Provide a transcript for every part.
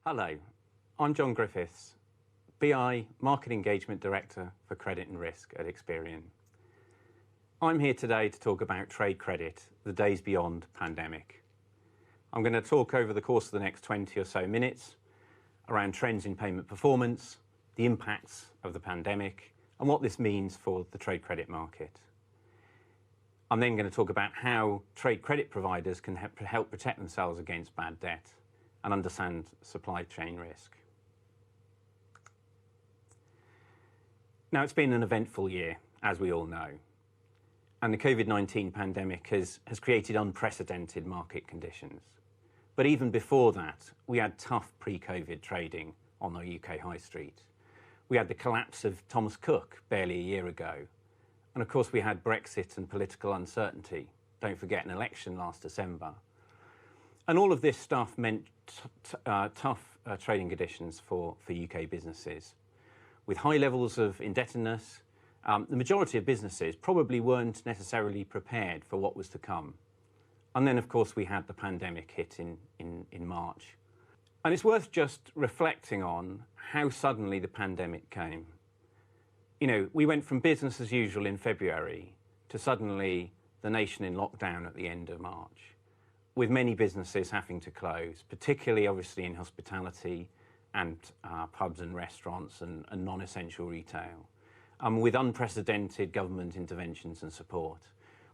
Hello, I'm John Griffiths, BI Market Engagement Director for Credit and Risk at Experian. I'm here today to talk about trade credit, the days beyond pandemic. I'm going to talk over the course of the next 20 or so minutes around trends in payment performance, the impacts of the pandemic, and what this means for the trade credit market. I'm then going to talk about how trade credit providers can help protect themselves against bad debt and understand supply chain risk. Now, it's been an eventful year, as we all know, and the COVID-19 pandemic has created unprecedented market conditions. But even before that, we had tough pre-COVID trading on the UK high street. We had the collapse of Thomas Cook barely a year ago. And of course, we had Brexit and political uncertainty. Don't forget an election last December. And all of this stuff meant tough trading conditions for UK businesses. With high levels of indebtedness, the majority of businesses probably weren't necessarily prepared for what was to come. And then, of course, we had the pandemic hit in March. And it's worth just reflecting on how suddenly the pandemic came. You know, we went from business as usual in February to suddenly the nation in lockdown at the end of March, with many businesses having to close, particularly obviously in hospitality and pubs and restaurants and non-essential retail, with unprecedented government interventions and support,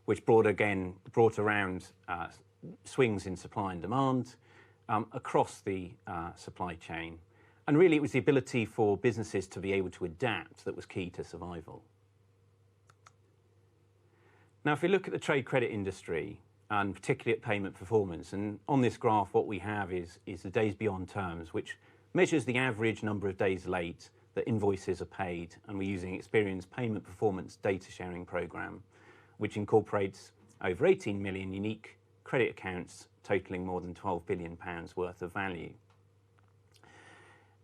which brought around swings in supply and demand across the supply chain. And really it was the ability for businesses to be able to adapt that was key to survival. Now, if we look at the trade credit industry, and particularly at payment performance, and on this graph what we have is the days beyond terms, which measures the average number of days late that invoices are paid, and we're using Experian's payment performance data sharing program, which incorporates over 18 million unique credit accounts totaling more than £12 billion worth of value.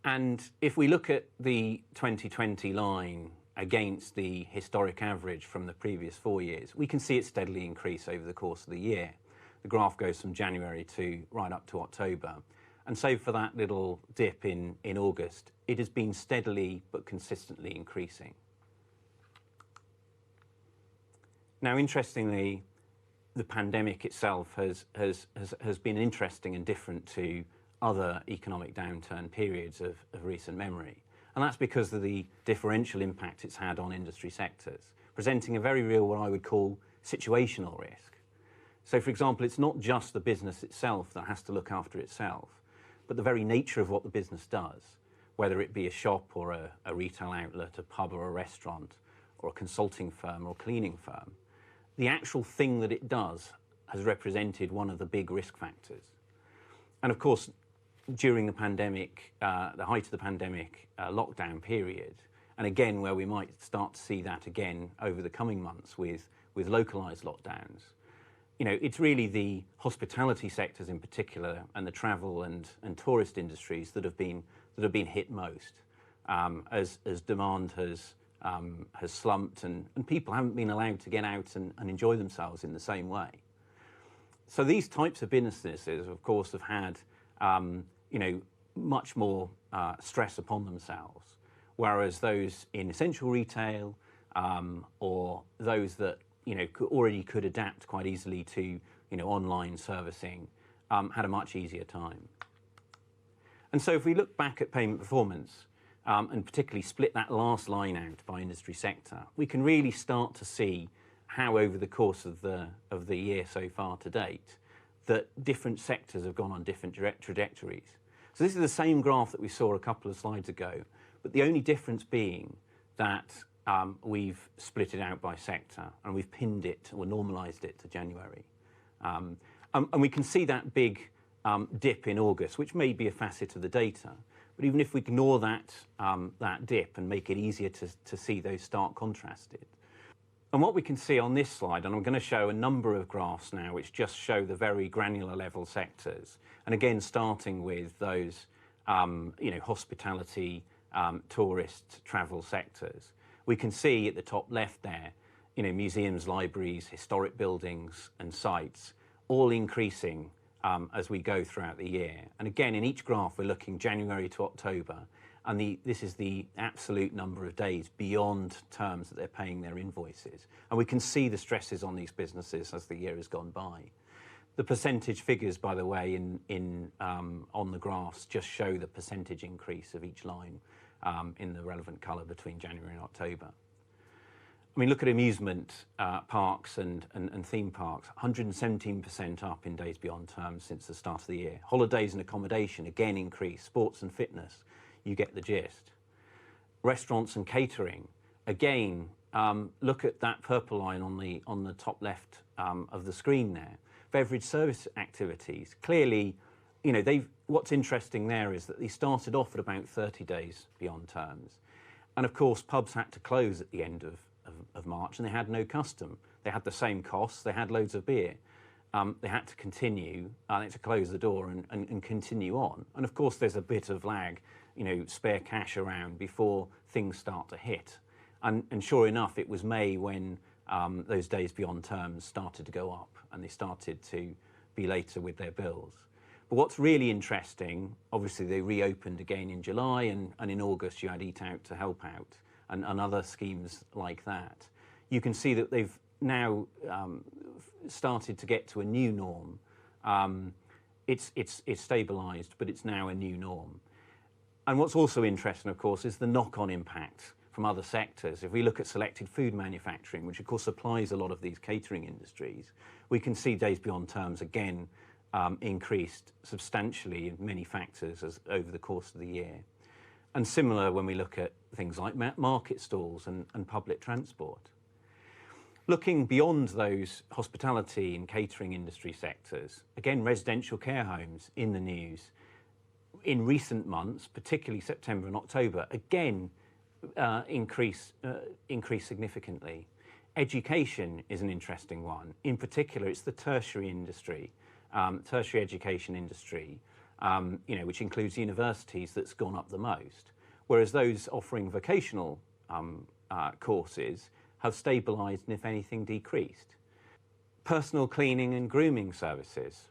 And if we look at the 2020 line against the historic average from the previous 4 years, we can see it steadily increase over the course of the year. The graph goes from January to right up to October. And so for that little dip in August, it has been steadily but consistently increasing. Now, interestingly, the pandemic itself has been interesting and different to other economic downturn periods of recent memory. And that's because of the differential impact it's had on industry sectors, presenting a very real, what I would call, situational risk. So, for example, it's not just the business itself that has to look after itself, but the very nature of what the business does, whether it be a shop or a retail outlet, a pub or a restaurant, or a consulting firm or a cleaning firm, the actual thing that it does has represented one of the big risk factors. And of course, during the pandemic, the height of the pandemic lockdown period, and again where we might start to see that again over the coming months with localised lockdowns, you know, it's really the hospitality sectors in particular and the travel and tourist industries that have been hit most, as demand has slumped and people haven't been allowed to get out and enjoy themselves in the same way. So these types of businesses, of course, have had you know, much more stress upon themselves, whereas those in essential retail or those that, you know, already could adapt quite easily to, you know, online servicing had a much easier time. And so if we look back at payment performance and particularly split that last line out by industry sector, we can really start to see how over the course of the year so far to date, that different sectors have gone on different trajectories. So this is the same graph that we saw a couple of slides ago, but the only difference being that we've split it out by sector and we've pinned it or normalised it to January. And we can see that big dip in August, which may be a facet of the data, but even if we ignore that dip and make it easier to see those stark contrasted. And what we can see on this slide, and I'm going to show a number of graphs now which just show the very granular level sectors, and again starting with those you know, hospitality, tourist, travel sectors. We can see at the top left there, you know, museums, libraries, historic buildings and sites all increasing as we go throughout the year. And again, in each graph, we're looking January to October, and this is the absolute number of days beyond terms that they're paying their invoices. And we can see the stresses on these businesses as the year has gone by. The percentage figures, by the way, on the graphs just show the percentage increase of each line in the relevant colour between January and October. I mean, look at amusement parks and theme parks, 117% up in days beyond terms since the start of the year. Holidays and accommodation, again increased. Sports and fitness, you get the gist. Restaurants and catering, again, look at that purple line on the top left of the screen there. Beverage service activities, clearly, what's interesting there is that they started off at about 30 days beyond terms. And of course, pubs had to close at the end of March, and they had no custom. They had the same costs, they had loads of beer. They had to continue, they had to close the door and continue on. And of course, there's a bit of lag, spare cash around before things start to hit. And sure enough, it was May when those days beyond terms started to go up, and they started to be later with their bills. But what's really interesting, obviously they reopened again in July, and in August you had Eat Out to Help Out and other schemes like that. You can see that they've now started to get to a new norm. It's stabilised, but it's now a new norm. And what's also interesting, of course, is the knock-on impact from other sectors. If we look at selected food manufacturing, which of course supplies a lot of these catering industries, we can see days beyond terms again increased substantially in many factors over the course of the year. And similar when we look at things like market stalls and public transport. Looking beyond those hospitality and catering industry sectors, again, residential care homes in the news. In recent months, particularly September and October, again, increase significantly. Education is an interesting one. In particular, it's the tertiary industry, tertiary education industry, which includes universities, that's gone up the most. Whereas those offering vocational courses have stabilised and, if anything, decreased. Personal cleaning and grooming services,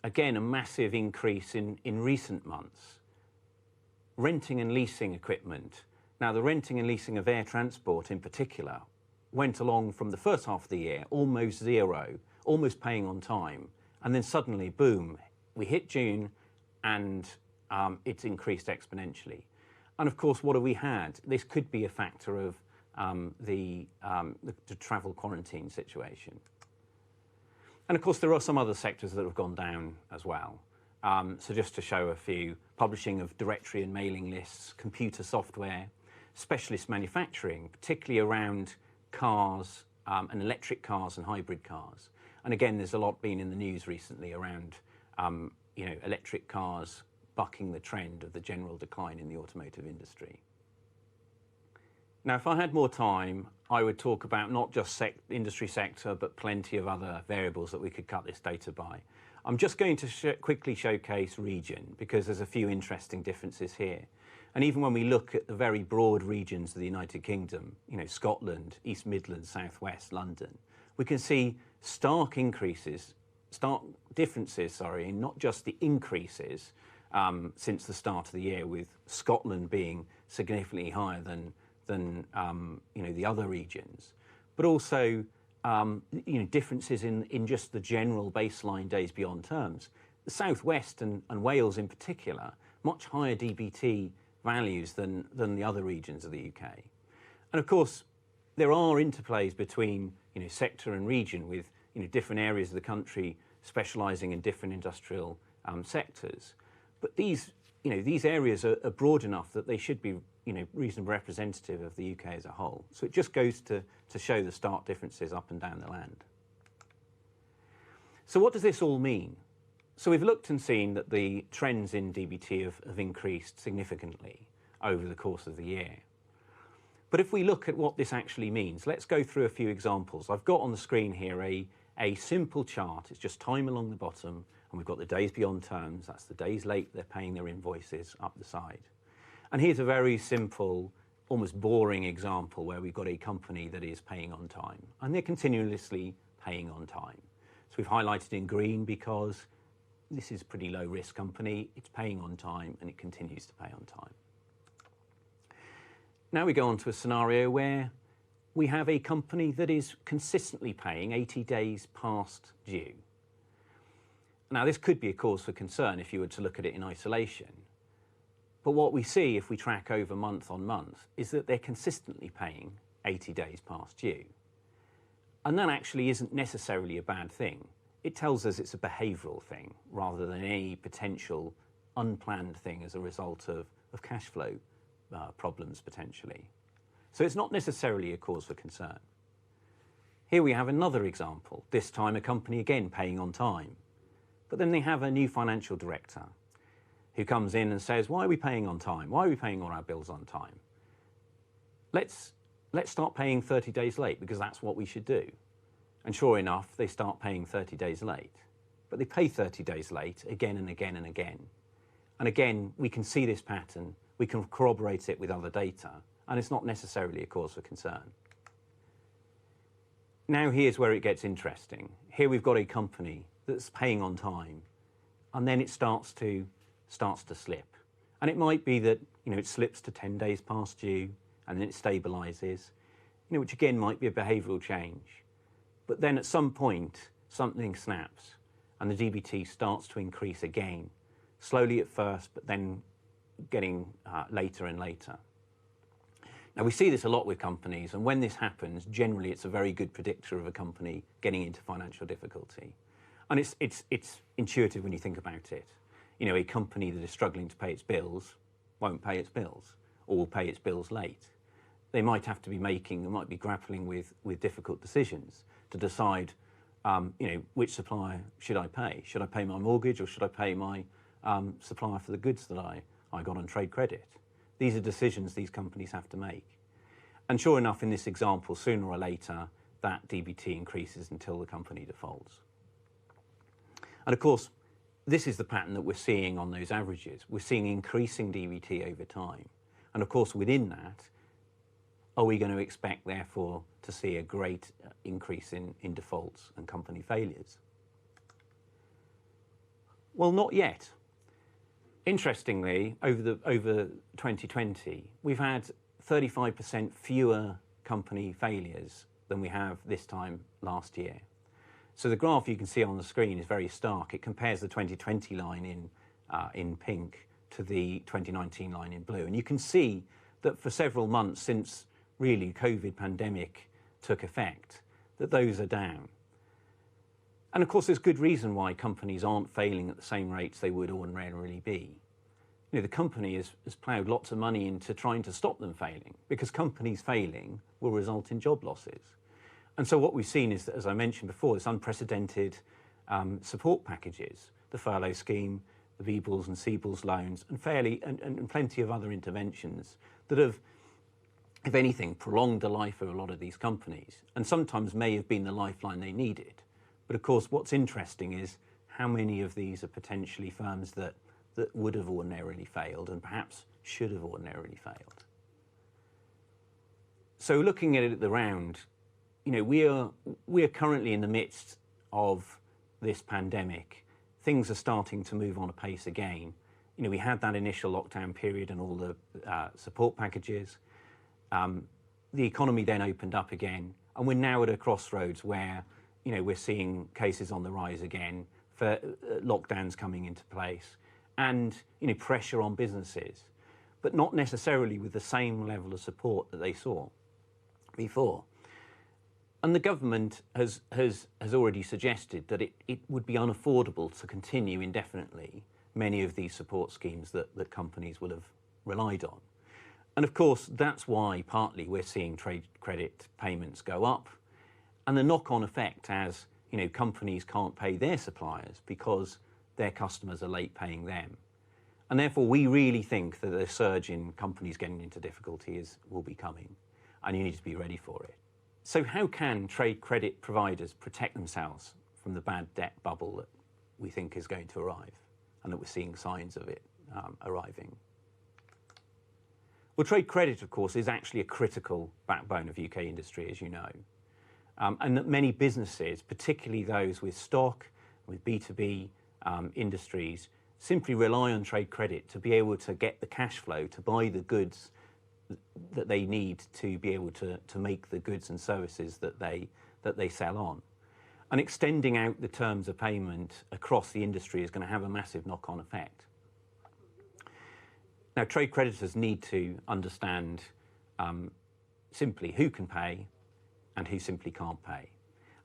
again, a massive increase in recent months. Renting and leasing equipment. Now, the renting and leasing of air transport in particular went along from the first half of the year almost zero, almost paying on time, and then suddenly, boom, we hit June and it's increased exponentially. And of course, what have we had? This could be a factor of the travel quarantine situation. And of course, there are some other sectors that have gone down as well. So just to show a few, publishing of directory and mailing lists, computer software, specialist manufacturing, particularly around cars and electric cars and hybrid cars. And again, there's a lot been in the news recently around electric cars bucking the trend of the general decline in the automotive industry. Now, if I had more time, I would talk about not just industry sector, but plenty of other variables that we could cut this data by. I'm just going to quickly showcase region, because there's a few interesting differences here. And even when we look at the very broad regions of the United Kingdom, Scotland, East Midlands, South West, London, we can see stark differences, in not just the increases since the start of the year, with Scotland being significantly higher than the other regions, but also differences in just the general baseline days beyond terms. The South West and Wales in particular, much higher DBT values than the other regions of the UK. And of course, there are interplays between sector and region, with different areas of the country specialising in different industrial sectors. But these areas are broad enough that they should be reasonably representative of the UK as a whole. So it just goes to show the stark differences up and down the land. So what does this all mean? So we've looked and seen that the trends in DBT have increased significantly over the course of the year. But if we look at what this actually means, let's go through a few examples. I've got on the screen here a simple chart. It's just time along the bottom, and we've got the days beyond terms. That's the days late they're paying their invoices up the side. And here's a very simple, almost boring example where we've got a company that is paying on time, and they're continuously paying on time. So we've highlighted in green because this is a pretty low risk company, it's paying on time and it continues to pay on time. Now we go on to a scenario where we have a company that is consistently paying 80 days past due. Now this could be a cause for concern if you were to look at it in isolation. But what we see if we track over month on month is that they're consistently paying 80 days past due. And that actually isn't necessarily a bad thing. It tells us it's a behavioural thing rather than any potential unplanned thing as a result of cash flow problems potentially. So it's not necessarily a cause for concern. Here we have another example, this time a company again paying on time. But then they have a new financial director who comes in and says, why are we paying on time? Why are we paying all our bills on time? Let's start paying 30 days late because that's what we should do. And sure enough, they start paying 30 days late. But they pay 30 days late again and again and again. And again, we can see this pattern. We can corroborate it with other data, and it's not necessarily a cause for concern. Now here's where it gets interesting. Here we've got a company that's paying on time, and then it starts to slip. And it might be that it slips to 10 days past due, and then it stabilises, which again might be a behavioural change. But then at some point, something snaps, and the DBT starts to increase again, slowly at first, but then getting later and later. Now we see this a lot with companies, and when this happens, generally it's a very good predictor of a company getting into financial difficulty. And it's intuitive when you think about it. A company that is struggling to pay its bills won't pay its bills, or will pay its bills late. They might have to be might be grappling with difficult decisions to decide, which supplier should I pay? Should I pay my mortgage, or should I pay my supplier for the goods that I got on trade credit? These are decisions these companies have to make. And sure enough, in this example, sooner or later, that DBT increases until the company defaults. And of course, this is the pattern that we're seeing on those averages. We're seeing increasing DBT over time. And of course, within that, are we going to expect, therefore, to see a great increase in defaults and company failures? Well, not yet. Interestingly, over 2020, we've had 35% fewer company failures than we have this time last year. So the graph you can see on the screen is very stark. It compares the 2020 line in pink to the 2019 line in blue. And you can see that for several months since really COVID pandemic took effect, that those are down. And of course, there's good reason why companies aren't failing at the same rates they would ordinarily be. The company has ploughed lots of money into trying to stop them failing, because companies failing will result in job losses. And so what we've seen is that, as I mentioned before, this unprecedented support packages, the furlough scheme, the B-bills and C-bills loans, and plenty of other interventions that have, if anything, prolonged the life of a lot of these companies, and sometimes may have been the lifeline they needed. But of course, what's interesting is how many of these are potentially firms that would have ordinarily failed and perhaps should have ordinarily failed. So looking at it at the round, we are currently in the midst of this pandemic. Things are starting to move on apace again. We had that initial lockdown period and all the support packages. The economy then opened up again, and we're now at a crossroads where we're seeing cases on the rise again, for lockdowns coming into place, and pressure on businesses, but not necessarily with the same level of support that they saw before. And the government has already suggested that it would be unaffordable to continue indefinitely many of these support schemes that companies will have relied on. And of course, that's why partly we're seeing trade credit payments go up, and the knock-on effect as companies can't pay their suppliers because their customers are late paying them. And therefore, we really think that a surge in companies getting into difficulty will be coming, and you need to be ready for it. So how can trade credit providers protect themselves from the bad debt bubble that we think is going to arrive, and that we're seeing signs of it arriving? Well, trade credit, of course, is actually a critical backbone of UK industry, as you know. And that many businesses, particularly those with stock, with B2B industries simply rely on trade credit to be able to get the cash flow to buy the goods that they need to be able to make the goods and services that they sell on. And extending out the terms of payment across the industry is going to have a massive knock-on effect. Now, trade creditors need to understand simply who can pay and who simply can't pay.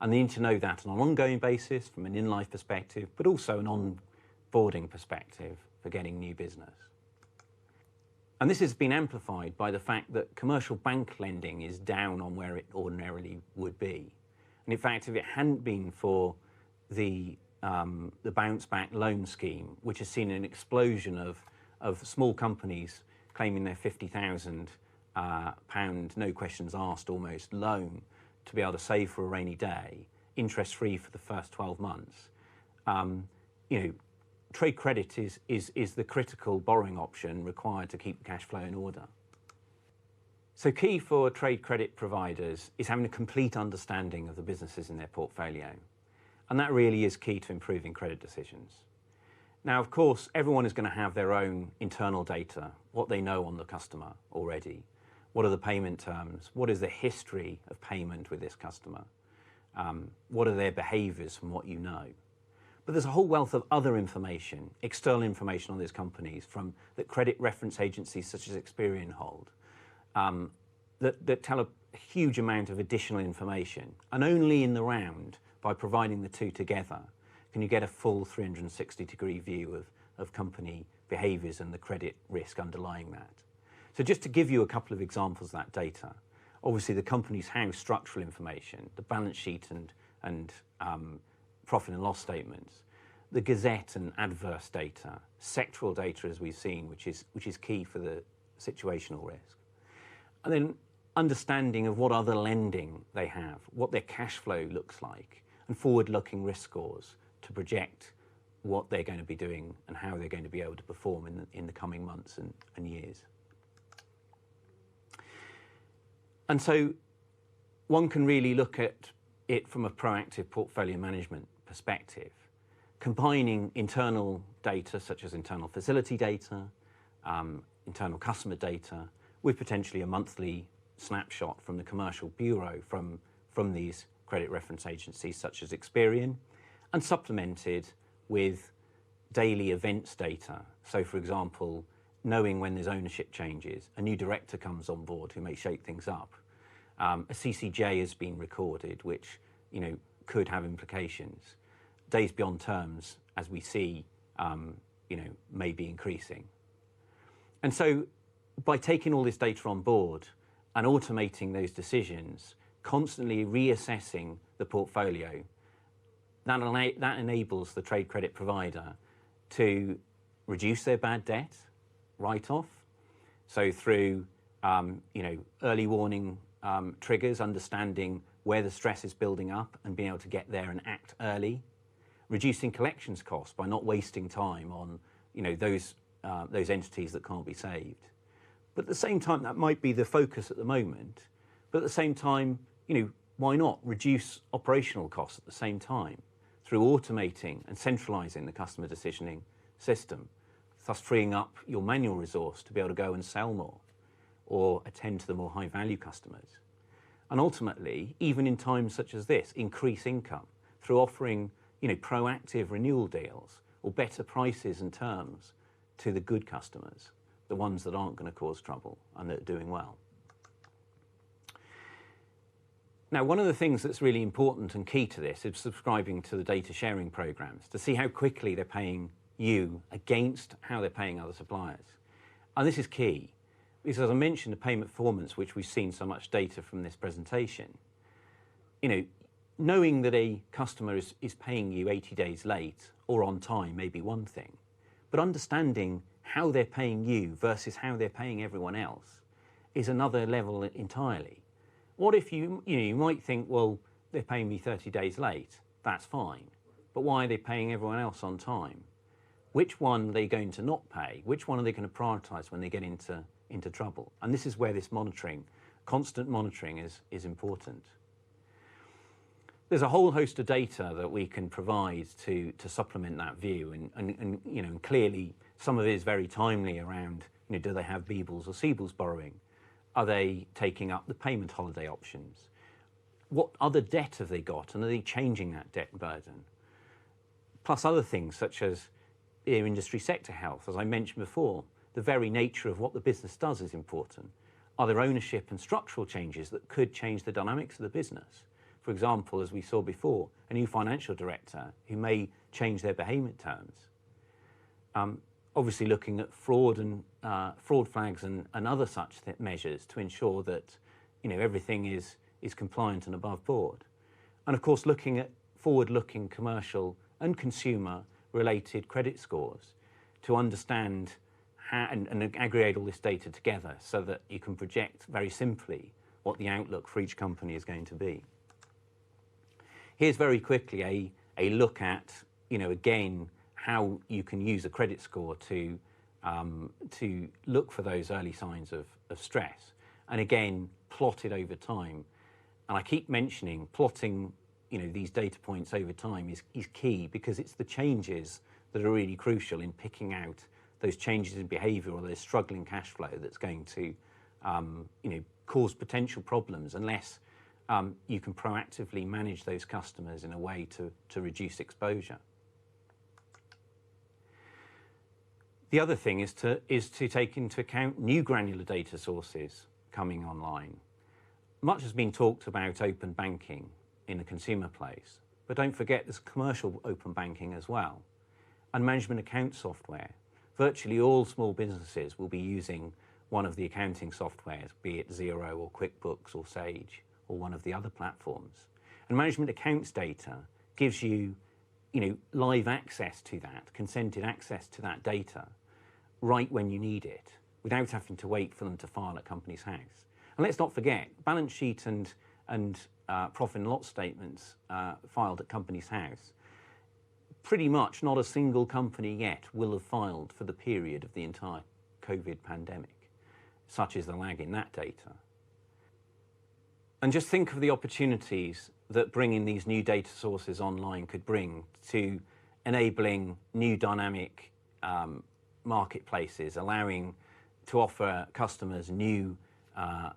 And they need to know that on an ongoing basis from an in-life perspective, but also an onboarding perspective for getting new business. And this has been amplified by the fact that commercial bank lending is down on where it ordinarily would be. And in fact, if it hadn't been for the bounce back loan scheme, which has seen an explosion of small companies claiming their £50,000 no questions asked almost loan to be able to save for a rainy day, interest free for the first 12 months, trade credit is the critical borrowing option required to keep the cash flow in order. So key for trade credit providers is having a complete understanding of the businesses in their portfolio. And that really is key to improving credit decisions. Now, of course, everyone is going to have their own internal data, what they know on the customer already. What are the payment terms? What is the history of payment with this customer? What are their behaviors from what you know? But there's a whole wealth of other information, external information on these companies that credit reference agencies such as Experian hold, that tell a huge amount of additional information. And only in the round, by providing the two together, can you get a full 360-degree view of company behaviors and the credit risk underlying that. So just to give you a couple of examples of that data, obviously the company's house structural information, the balance sheet and profit and loss statements, the Gazette and adverse data, sectoral data as we've seen, which is key for the situational risk. And then understanding of what other lending they have, what their cash flow looks like, and forward-looking risk scores to project what they're going to be doing and how they're going to be able to perform in the coming months and years. And so one can really look at it from a proactive portfolio management perspective, combining internal data such as internal facility data, internal customer data, with potentially a monthly snapshot from the commercial bureau from these credit reference agencies such as Experian, and supplemented with daily events data. So for example, knowing when there's ownership changes, a new director comes on board who may shake things up. A CCJ has been recorded, which could have implications. Days beyond terms, as we see, may be increasing. And so by taking all this data on board and automating those decisions, constantly reassessing the portfolio, that enables the trade credit provider to reduce their bad debt write-off. So through early warning triggers, understanding where the stress is building up and being able to get there and act early, reducing collections costs by not wasting time on those entities that can't be saved. But at the same time, that might be the focus at the moment. But at the same time, why not reduce operational costs at the same time through automating and centralising the customer decisioning system, thus freeing up your manual resource to be able to go and sell more or attend to the more high-value customers. And ultimately, even in times such as this, increase income through offering proactive renewal deals or better prices and terms to the good customers, the ones that aren't going to cause trouble and that are doing well. Now, one of the things that's really important and key to this is subscribing to the data sharing programs to see how quickly they're paying you against how they're paying other suppliers. And this is key because, as I mentioned, the payment performance, which we've seen so much data from this presentation, knowing that a customer is paying you 80 days late or on time may be one thing, but understanding how they're paying you versus how they're paying everyone else is another level entirely. What if you might think, well, they're paying me 30 days late, that's fine, but why are they paying everyone else on time? Which one are they going to not pay? Which one are they going to prioritise when they get into trouble? And this is where this monitoring, constant monitoring is important. there's a whole host of data that we can provide to supplement that view, and you know, clearly some of it is very timely around, you know, do they have Beebles or Seables borrowing? Are they taking up the payment holiday options? What other debt have they got, and are they changing that debt burden? Plus other things such as their industry sector health. As I mentioned before, the very nature of what the business does is important. Are there ownership and structural changes that could change the dynamics of the business? For example, as we saw before, a new financial director who may change their payment terms. Obviously looking at fraud and fraud flags and other such measures to ensure that, you know, everything is compliant and above board. And of course, looking at forward-looking commercial and consumer-related credit scores to understand how, and aggregate all this data together so that you can project very simply what the outlook for each company is going to be. Here's very quickly a look at, you know, again, how you can use a credit score to look for those early signs of stress. And again, plotted over time. And I keep mentioning plotting, you know, these data points over time is key, because it's the changes that are really crucial in picking out those changes in behaviour or those struggling cash flow that's going to, you know, cause potential problems unless you can proactively manage those customers in a way to reduce exposure. The other thing is to take into account new granular data sources coming online. Much has been talked about open banking in the consumer place, but don't forget there's commercial open banking as well, and management account software. Virtually all small businesses will be using one of the accounting softwares, be it Xero or QuickBooks or Sage or one of the other platforms. And management accounts data gives you, you know, live access to that, consented access to that data right when you need it, without having to wait for them to file at Companies House. And let's not forget, balance sheet and profit and loss statements filed at Companies House, pretty much not a single company yet will have filed for the period of the entire COVID pandemic. Such is the lag in that data. And just think of the opportunities that bringing these new data sources online could bring to enabling new dynamic marketplaces, allowing to offer customers new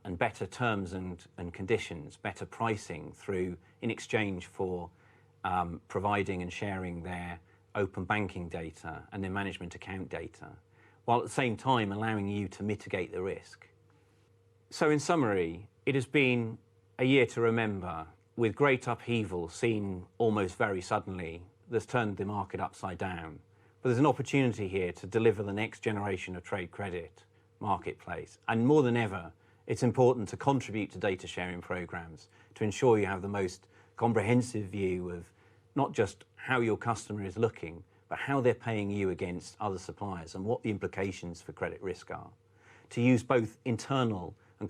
and better terms and conditions, better pricing through in exchange for providing and sharing their open banking data and their management account data, while at the same time allowing you to mitigate the risk. So in summary, it has been a year to remember, with great upheaval seen almost very suddenly that's turned the market upside down. But there's an opportunity here to deliver the next generation of trade credit marketplace. And more than ever, it's important to contribute to data sharing programs to ensure you have the most comprehensive view of not just how your customer is looking, but how they're paying you against other suppliers and what the implications for credit risk are. To use both internal and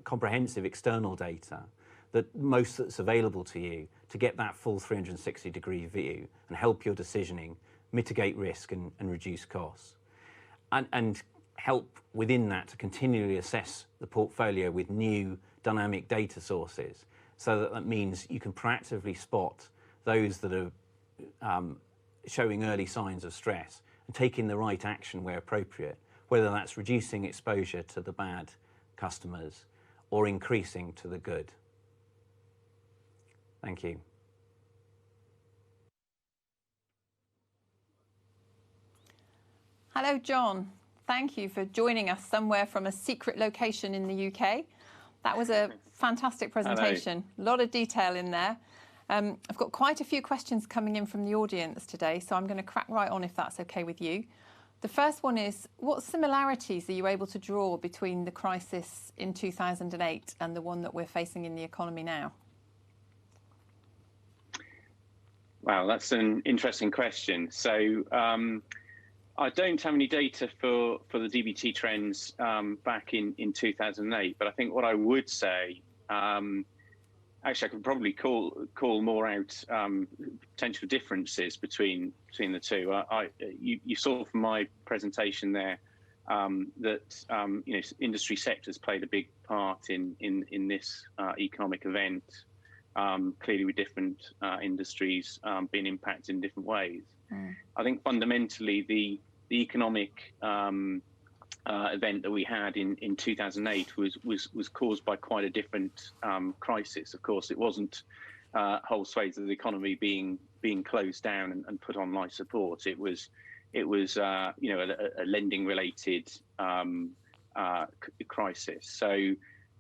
comprehensive external data that's available to you to get that full 360-degree view and help your decisioning, mitigate risk and reduce costs. And help within that to continually assess the portfolio with new dynamic data sources, so that means you can proactively spot those that are showing early signs of stress and taking the right action where appropriate, whether that's reducing exposure to the bad customers or increasing to the good. Thank you. Hello, John. Thank you for joining us somewhere from a secret location in the UK. That was a fantastic presentation. Hello. A lot of detail in there. I've got quite a few questions coming in from the audience today, so I'm going to crack right on if that's okay with you. The first one is, what similarities are you able to draw between the crisis in 2008 and the one that we're facing in the economy now? Wow, that's an interesting question. So I don't have any data for the DBT trends back in 2008, but I think what I would say, actually I could probably call more out potential differences between the two. You saw from my presentation there that you know, industry sectors played a big part in this economic event. clearly with different industries being impacted in different ways. I think fundamentally the economic event that we had in 2008 was caused by quite a different crisis. Of course, it wasn't whole swathes of the economy being closed down and put on life support. It was a lending related crisis. So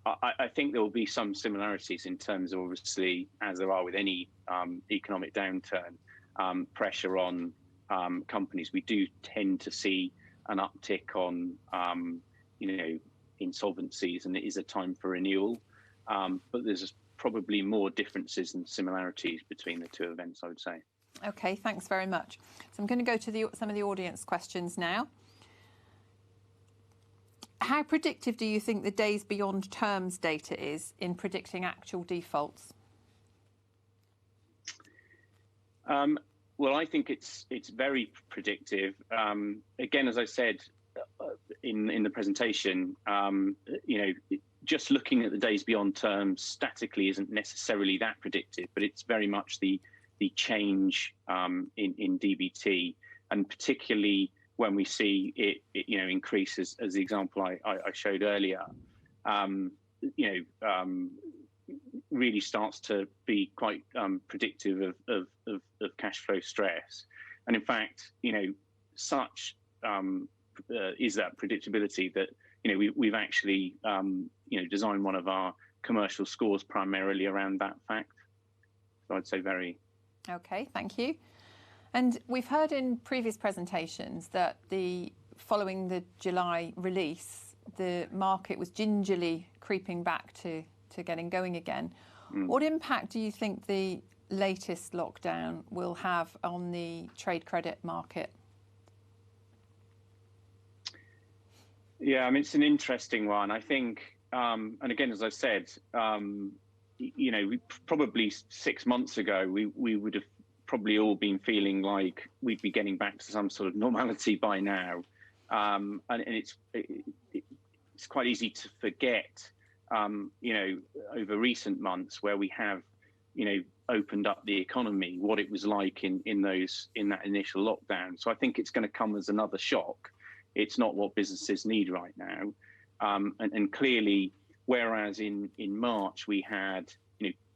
I think there will be some similarities in terms of, obviously, as there are with any economic downturn, pressure on companies. We do tend to see an uptick on insolvencies, and it is a time for renewal. But there's probably more differences than similarities between the two events, I would say. Okay, thanks very much. So I'm going to go to some of the audience questions now. How predictive do you think the days beyond terms data is in predicting actual defaults? Well, I think it's very predictive. Again, as I said in the presentation, just looking at the days beyond terms statically isn't necessarily that predictive, but it's very much the change in DBT, and particularly when we see it increases, as the example I showed earlier, really starts to be quite predictive of cash flow stress. And in fact, such is that predictability that we've actually designed one of our commercial scores primarily around that fact. So I'd say very. Okay, thank you. And we've heard in previous presentations that following the July release, the market was gingerly creeping back to getting going again. What impact do you think the latest lockdown will have on the trade credit market? Yeah, I mean, it's an interesting one. I think, and again, as I said, we probably 6 months ago, we would have probably all been feeling like we'd be getting back to some sort of normality by now. And it's quite easy to forget, over recent months where we have, opened up the economy, what it was like in that initial lockdown. So I think it's going to come as another shock. It's not what businesses need right now. And clearly, whereas in March we had,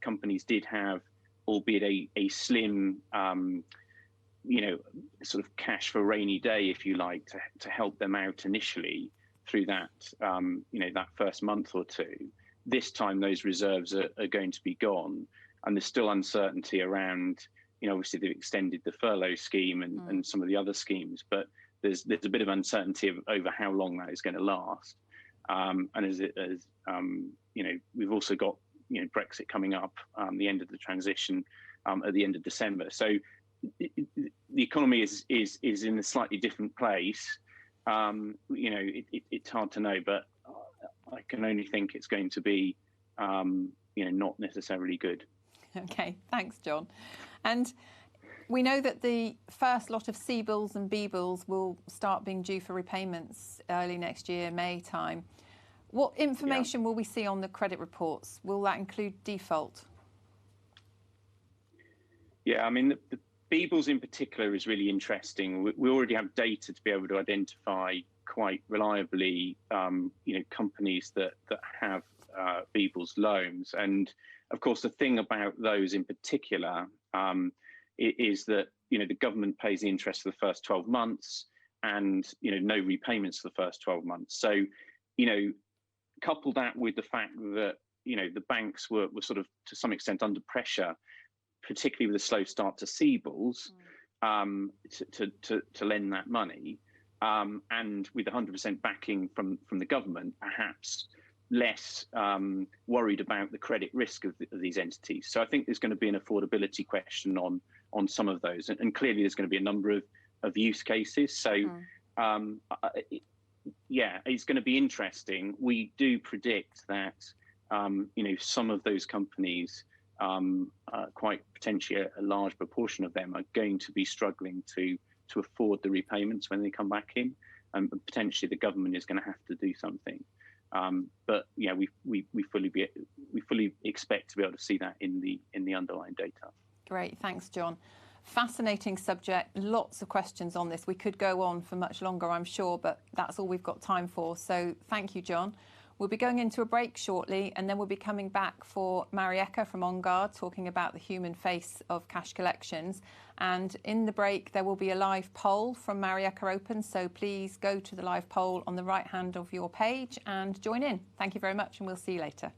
companies did have, albeit a slim, sort of cash for a rainy day, if you like, to help them out initially through that, that first month or two. This time, those reserves are going to be gone, and there's still uncertainty around. Obviously they've extended the furlough scheme and some of the other schemes, but there's a bit of uncertainty over how long that is going to last. And we've also got Brexit coming up, the end of the transition at the end of December. So the economy is in a slightly different place. It's hard to know, but I can only think it's going to be not necessarily good. Okay, thanks, John. And we know that the first lot of C bills and B bills will start being due for repayments early next year, May time. What information will we see on the credit reports? Will that include default? Yeah, I mean, the B bills in particular is really interesting. We already have data to be able to identify quite reliably, companies that have B bills loans. And of course, the thing about those in particular is that, the government pays the interest for the first 12 months and, no repayments for the first 12 months. So, couple that with the fact that, the banks were sort of to some extent under pressure, particularly with a slow start to C bills, to lend that money, and with 100% backing from the government, perhaps less worried about the credit risk of these entities. So I think there's going to be an affordability question on some of those, and clearly there's going to be a number of use cases. So it's going to be interesting. We do predict that some of those companies, quite potentially a large proportion of them, are going to be struggling to afford the repayments when they come back in, and potentially the government is going to have to do something. But yeah, we fully expect to be able to see that in the underlying data. Great, thanks, John. Fascinating subject, lots of questions on this. We could go on for much longer, I'm sure, but that's all we've got time for. So thank you, John. We'll be going into a break shortly, and then we'll be coming back for Marieka from On Guard, talking about the human face of cash collections. And in the break, there will be a live poll from Marieka Open. So please go to the live poll on the right hand of your page and join in. Thank you very much, and we'll see you later.